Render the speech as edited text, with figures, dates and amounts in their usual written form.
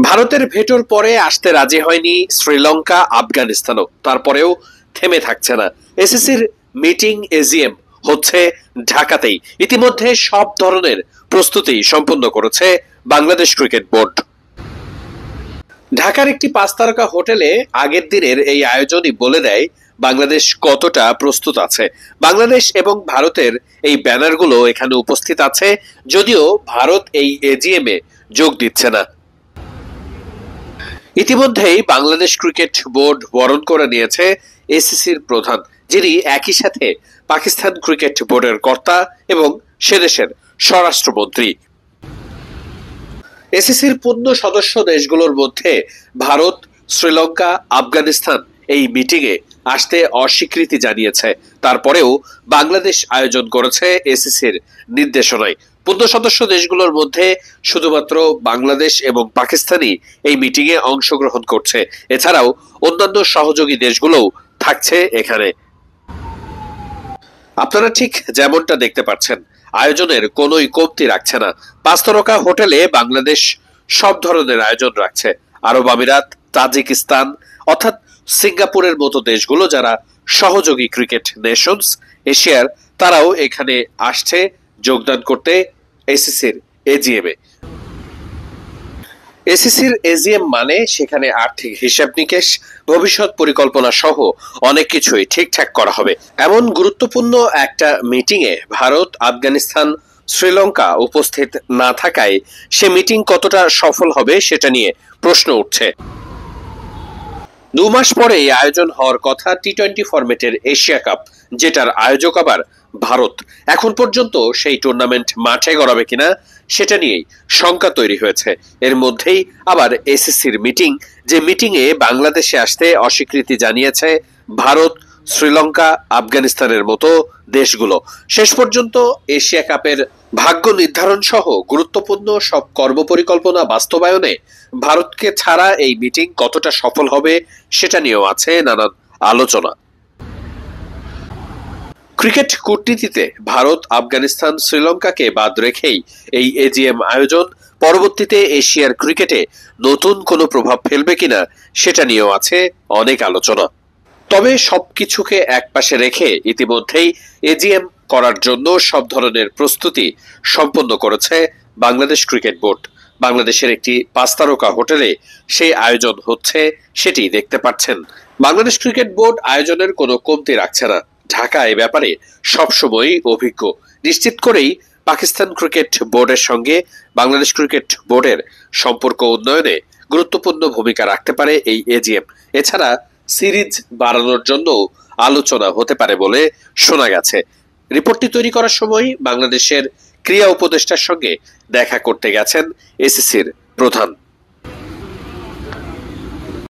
ভারতের ভেটোর পরে আসতে রাজি হয়নি শ্রীলঙ্কা, আফগানিস্তানও। তারপরেও থেমে থাকছে না। এসিসির মিটিং, এজিএম হচ্ছে ঢাকাতেই। ইতিমধ্যে সব ধরনের প্রস্তুতি সম্পন্ন করেছে বাংলাদেশ ক্রিকেট বোর্ড। ঢাকার একটি 5 তারকা হোটেলে আগের দিনের এই আয়োজনই বলে দেয় বাংলাদেশ কতটা প্রস্তুত আছে। বাংলাদেশ এবং ভারতের এই ব্যানারগুলো এখানে উপস্থিত আছে, যদিও ভারত এই এজিএম এ যোগ দিচ্ছে না। ইতিমধ্যেই বাংলাদেশ ক্রিকেট বোর্ড বরণ করে নিয়েছে এসিসির প্রধান, যিনি একই সাথে পাকিস্তান ক্রিকেট বোর্ডের কর্তা এবং সে দেশের স্বরাষ্ট্রমন্ত্রী। এসিসির পূর্ণ সদস্য দেশগুলোর মধ্যে ভারত, শ্রীলঙ্কা, আফগানিস্তান এই মিটিংয়ে আসতে অস্বীকৃতি জানিয়েছে। তারপরেও বাংলাদেশ আয়োজন করেছে এসিসির নির্দেশনায়। পূর্ণ সদস্য দেশগুলোর মধ্যে শুধুমাত্র বাংলাদেশ এবং পাকিস্তানই এই মিটিংয়ে অংশগ্রহণ করছে। এছাড়াও অন্যান্য সহযোগী দেশগুলোও থাকছে এখানে। আপনারা ঠিক যেমনটা দেখতে পাচ্ছেন, আয়োজনের কোনোই কমতি রাখছে না। 5 তারকা হোটেলে বাংলাদেশ সব ধরনের আয়োজন রাখছে। আরব আমিরাত, তাজিকিস্তান অর্থাৎ সিঙ্গাপুরের মতো দেশগুলো যারা সহযোগী ক্রিকেট নেশনস এশিয়ার, তারাও এখানে আসছে যোগদান করতে এসিসির এজিএম এ। এসিসির এজিএম মানে সেখানে আর্থিক হিসাব নিকেশ, ভবিষ্যৎ পরিকল্পনা সহ অনেক কিছুই ঠিকঠাক করা হবে। এমন গুরুত্বপূর্ণ একটা মিটিংয়ে ভারত, আফগানিস্তান, শ্রীলঙ্কা উপস্থিত না থাকায় সে মিটিং কতটা সফল হবে সেটা নিয়ে প্রশ্ন উঠছে। 2 মাস পরে আয়োজন হওয়ার কথা টি-20 ফরম্যাটের এশিয়া কাপ, যেটার আয়োজক আবার ভারত। এখন পর্যন্ত সেই টুর্নামেন্ট মাঠে গড়াবে কিনা সেটা নিয়েই শঙ্কা তৈরি হয়েছে। এর মধ্যেই আবার এসিসির মিটিং, যে মিটিংয়ে বাংলাদেশে আসতে অস্বীকৃতি জানিয়েছে ভারত, শ্রীলঙ্কা, আফগানিস্তানের মতো দেশগুলো। শেষ পর্যন্ত এশিয়া কাপের ভাগ্য নির্ধারণ সহ গুরুত্বপূর্ণ সব কর্মপরিকল্পনা বাস্তবায়নে ভারতকে ছাড়া এই মিটিং কতটা সফল হবে সেটা নিয়েও আছে নানান আলোচনা। ক্রিকেট কূটনীতিতে ভারত, আফগানিস্তান, শ্রীলঙ্কাকে বাদ রেখেই এই এজিএম আয়োজন পরবর্তীতে এশিয়ার ক্রিকেটে নতুন কোনো প্রভাব ফেলবে কিনা সেটা নিয়েও আছে অনেক আলোচনা। তবে সবকিছুকে একপাশে রেখে ইতিমধ্যেই এজিএম করার জন্য সব ধরনের প্রস্তুতি সম্পন্ন করেছে বাংলাদেশ ক্রিকেট বোর্ড। বাংলাদেশের একটি 5 তারকা হোটেলে সেই আয়োজন হচ্ছে, সেটি দেখতে পাচ্ছেন। বাংলাদেশ ক্রিকেট বোর্ড আয়োজনের কোনো কমতি রাখছে না। ঢাকা এ ব্যাপারে সবসময়ই অভিজ্ঞ। নিশ্চিত করেই পাকিস্তান ক্রিকেট বোর্ডের সঙ্গে বাংলাদেশ ক্রিকেট বোর্ডের সম্পর্ক উন্নয়নে গুরুত্বপূর্ণ ভূমিকা রাখতে পারে এই এজিএম। এছাড়া সিরিজ বাড়ানোর জন্য আলোচনা হতে পারে বলে শোনা গেছে। রিপোর্টটি তৈরি করার সময় বাংলাদেশের ক্রীড়া উপদেষ্টার সঙ্গে দেখা করতে গেছেন এসিসির প্রধান।